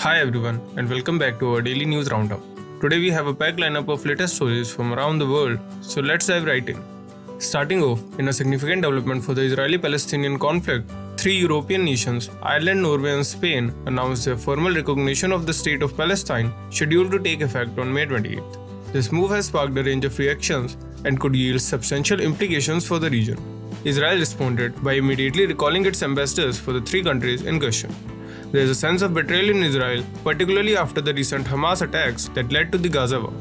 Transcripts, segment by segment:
Hi everyone, and welcome back to our daily news roundup. Today we have a packed lineup of latest stories from around the world, so let's dive right in. Starting off, in a significant development for the Israeli-Palestinian conflict, three European nations, Ireland, Norway and Spain, announced their formal recognition of the State of Palestine, scheduled to take effect on May 28th. This move has sparked a range of reactions and could yield substantial implications for the region. Israel responded by immediately recalling its ambassadors for the three countries in question. There is a sense of betrayal in Israel, particularly after the recent Hamas attacks that led to the Gaza war.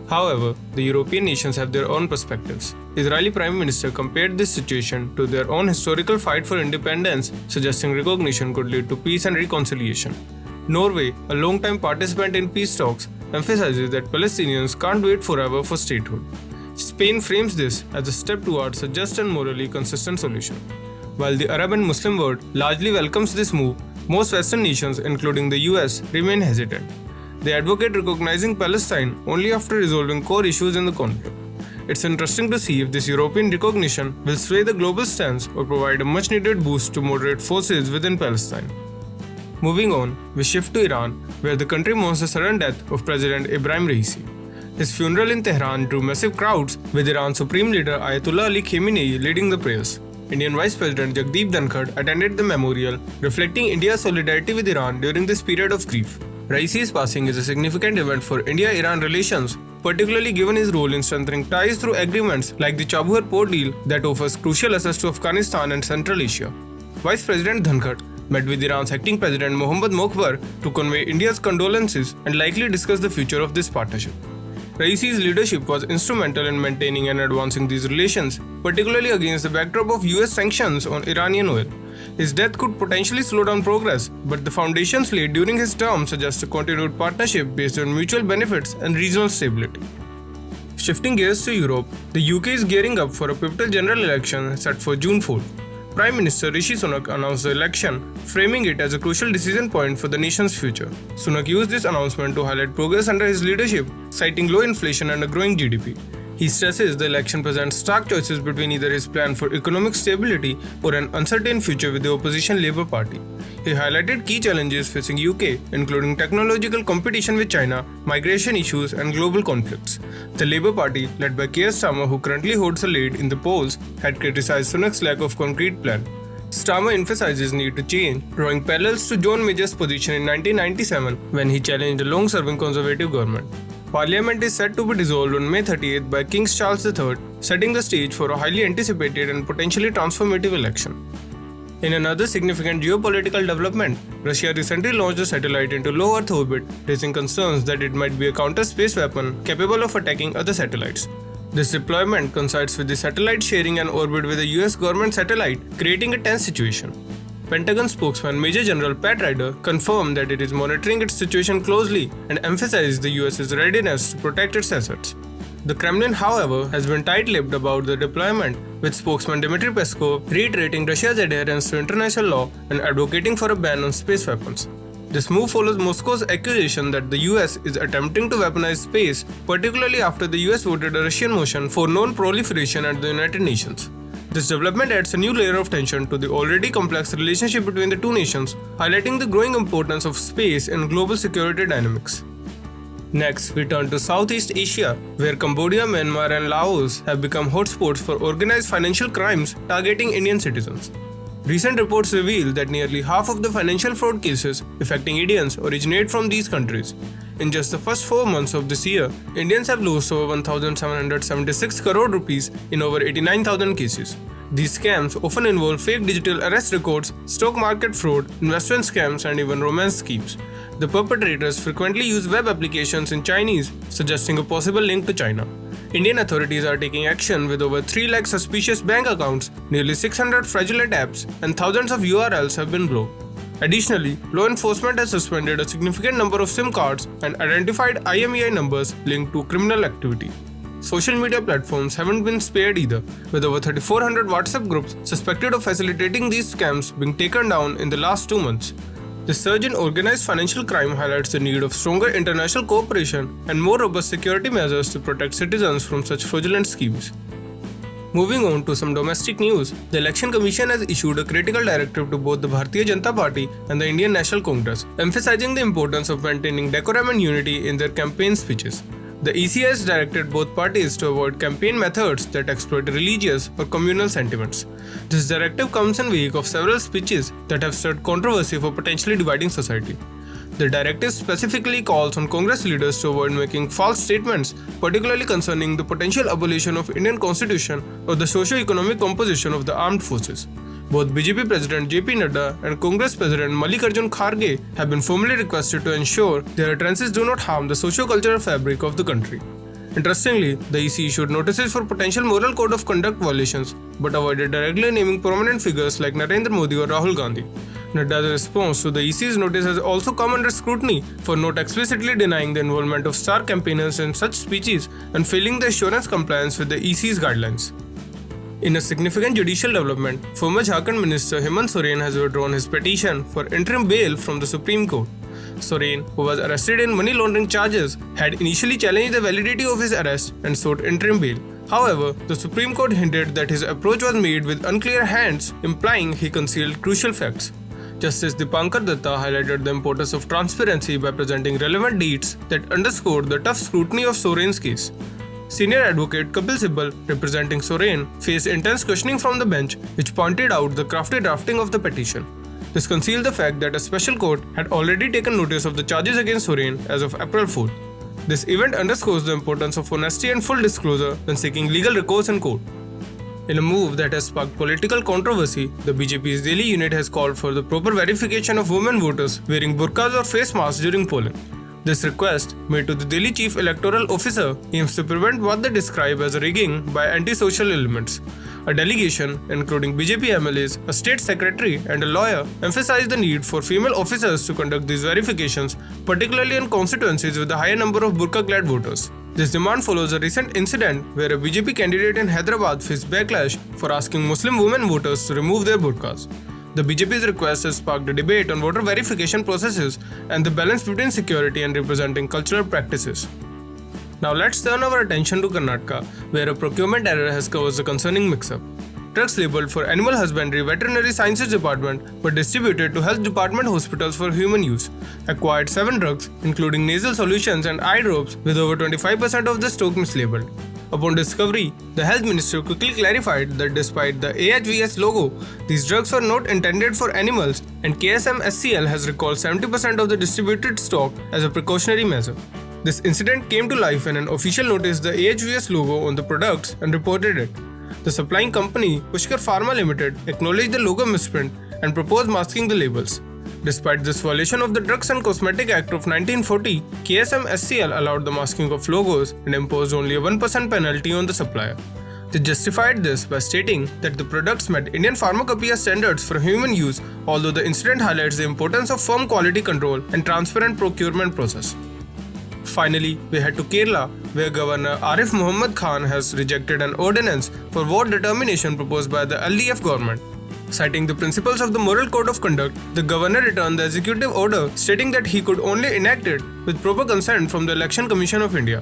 However, the European nations have their own perspectives. Israeli Prime Minister compared this situation to their own historical fight for independence, suggesting recognition could lead to peace and reconciliation. Norway, a long-time participant in peace talks, emphasizes that Palestinians can't wait forever for statehood. Spain frames this as a step towards a just and morally consistent solution. While the Arab and Muslim world largely welcomes this move, most Western nations, including the US, remain hesitant. They advocate recognizing Palestine only after resolving core issues in the conflict. It's interesting to see if this European recognition will sway the global stance or provide a much-needed boost to moderate forces within Palestine. Moving on, we shift to Iran, where the country mourns the sudden death of President Ibrahim Raisi. His funeral in Tehran drew massive crowds, with Iran's Supreme Leader Ayatollah Ali Khamenei leading the prayers. Indian Vice President Jagdeep Dhankhar attended the memorial, reflecting India's solidarity with Iran during this period of grief. Raisi's passing is a significant event for India-Iran relations, particularly given his role in strengthening ties through agreements like the Chabahar port deal that offers crucial access to Afghanistan and Central Asia. Vice President Dhankhar met with Iran's acting President Mohammad Mokhbar to convey India's condolences and likely discuss the future of this partnership. Raisi's leadership was instrumental in maintaining and advancing these relations, particularly against the backdrop of US sanctions on Iranian oil. His death could potentially slow down progress, but the foundations laid during his term suggest a continued partnership based on mutual benefits and regional stability. Shifting gears to Europe, the UK is gearing up for a pivotal general election set for June 4. Prime Minister Rishi Sunak announced the election, framing it as a crucial decision point for the nation's future. Sunak used this announcement to highlight progress under his leadership, citing low inflation and a growing GDP. He stresses the election presents stark choices between either his plan for economic stability or an uncertain future with the opposition Labour Party. He highlighted key challenges facing UK, including technological competition with China, migration issues, and global conflicts. The Labour Party, led by Keir Starmer, who currently holds a lead in the polls, had criticized Sunak's lack of concrete plan. Starmer emphasizes need to change, drawing parallels to John Major's position in 1997 when he challenged a long-serving Conservative government. Parliament is set to be dissolved on May 30th by King Charles III, setting the stage for a highly anticipated and potentially transformative election. In another significant geopolitical development, Russia recently launched a satellite into low Earth orbit, raising concerns that it might be a counter-space weapon capable of attacking other satellites. This deployment coincides with the satellite sharing an orbit with a US government satellite, creating a tense situation. Pentagon spokesman Major General Pat Ryder confirmed that it is monitoring its situation closely and emphasized the US's readiness to protect its assets. The Kremlin, however, has been tight-lipped about the deployment, with spokesman Dmitry Peskov reiterating Russia's adherence to international law and advocating for a ban on space weapons. This move follows Moscow's accusation that the US is attempting to weaponize space, particularly after the US voted a Russian motion for non-proliferation at the United Nations. This development adds a new layer of tension to the already complex relationship between the two nations, highlighting the growing importance of space in global security dynamics. Next, we turn to Southeast Asia, where Cambodia, Myanmar and Laos have become hotspots for organized financial crimes targeting Indian citizens. Recent reports reveal that nearly half of the financial fraud cases affecting Indians originate from these countries. In just the first 4 months of this year, Indians have lost over 1,776 crore rupees in over 89,000 cases. These scams often involve fake digital arrest records, stock market fraud, investment scams, and even romance schemes. The perpetrators frequently use web applications in Chinese, suggesting a possible link to China. Indian authorities are taking action with over 3 lakh suspicious bank accounts, nearly 600 fraudulent apps, and thousands of URLs have been blocked. Additionally, law enforcement has suspended a significant number of SIM cards and identified IMEI numbers linked to criminal activity. Social media platforms haven't been spared either, with over 3,400 WhatsApp groups suspected of facilitating these scams being taken down in the last 2 months. The surge in organized financial crime highlights the need of stronger international cooperation and more robust security measures to protect citizens from such fraudulent schemes. Moving on to some domestic news, the Election Commission has issued a critical directive to both the Bharatiya Janata Party and the Indian National Congress, emphasizing the importance of maintaining decorum and unity in their campaign speeches. The EC has directed both parties to avoid campaign methods that exploit religious or communal sentiments. This directive comes in wake of several speeches that have stirred controversy for potentially dividing society. The directive specifically calls on Congress leaders to avoid making false statements, particularly concerning the potential abolition of Indian Constitution or the socio-economic composition of the armed forces. Both BJP President JP Nadda and Congress President Mallikarjun Kharge have been formally requested to ensure their utterances do not harm the socio-cultural fabric of the country. Interestingly, the EC issued notices for potential moral code of conduct violations, but avoided directly naming prominent figures like Narendra Modi or Rahul Gandhi. Nadda's response to the EC's notice has also come under scrutiny for not explicitly denying the involvement of star campaigners in such speeches and failing the assurance compliance with the EC's guidelines. In a significant judicial development, former Jharkhand Minister Hemant Soren has withdrawn his petition for interim bail from the Supreme Court. Soren, who was arrested in money laundering charges, had initially challenged the validity of his arrest and sought interim bail. However, the Supreme Court hinted that his approach was made with unclear hands, implying he concealed crucial facts. Justice Dipankar Datta highlighted the importance of transparency by presenting relevant dates that underscored the tough scrutiny of Soren's case. Senior advocate Kapil Sibal, representing Soren, faced intense questioning from the bench, which pointed out the crafty drafting of the petition. This concealed the fact that a special court had already taken notice of the charges against Soren as of April 4. This event underscores the importance of honesty and full disclosure when seeking legal recourse in court. In a move that has sparked political controversy, the BJP's Delhi unit has called for the proper verification of women voters wearing burqas or face masks during polling. This request, made to the Delhi Chief Electoral Officer, aims to prevent what they describe as rigging by anti-social elements. A delegation, including BJP MLAs, a state secretary, and a lawyer, emphasized the need for female officers to conduct these verifications, particularly in constituencies with a higher number of Burqa-Clad voters. This demand follows a recent incident where a BJP candidate in Hyderabad faced backlash for asking Muslim women voters to remove their burqas. The BJP's request has sparked a debate on voter verification processes and the balance between security and representing cultural practices. Now let's turn our attention to Karnataka, where a procurement error has caused a concerning mix-up. Drugs labeled for Animal Husbandry Veterinary Sciences Department were distributed to Health Department hospitals for human use. Acquired 7 drugs, including nasal solutions and eye drops, with over 25% of the stock mislabeled. Upon discovery, the Health Minister quickly clarified that despite the AHVS logo, these drugs were not intended for animals, and KSM-SCL has recalled 70% of the distributed stock as a precautionary measure. This incident came to life when an official noticed the AHVS logo on the products and reported it. The supplying company, Pushkar Pharma Limited, acknowledged the logo misprint and proposed masking the labels. Despite this violation of the Drugs and Cosmetic Act of 1940, KSM-SCL allowed the masking of logos and imposed only a 1% penalty on the supplier. They justified this by stating that the products met Indian pharmacopoeia standards for human use, although the incident highlights the importance of firm quality control and transparent procurement process. Finally, we head to Kerala, where Governor Arif Muhammad Khan has rejected an ordinance for vote determination proposed by the LDF government. Citing the principles of the Moral Code of Conduct, the governor returned the executive order stating that he could only enact it with proper consent from the Election Commission of India.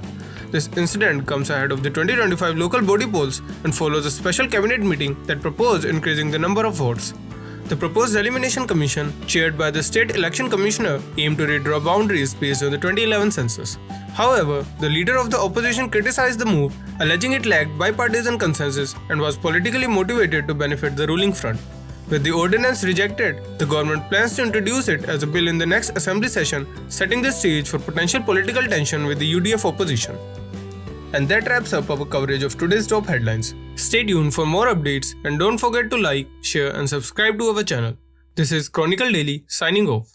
This incident comes ahead of the 2025 local body polls and follows a special cabinet meeting that proposed increasing the number of votes. The proposed Delimitation Commission, chaired by the State Election Commissioner, aimed to redraw boundaries based on the 2011 census. However, the leader of the opposition criticized the move, alleging it lacked bipartisan consensus and was politically motivated to benefit the ruling front. With the ordinance rejected, the government plans to introduce it as a bill in the next assembly session, setting the stage for potential political tension with the UDF opposition. And that wraps up our coverage of today's top headlines. Stay tuned for more updates and don't forget to like, share and subscribe to our channel. This is Chronicle Daily signing off.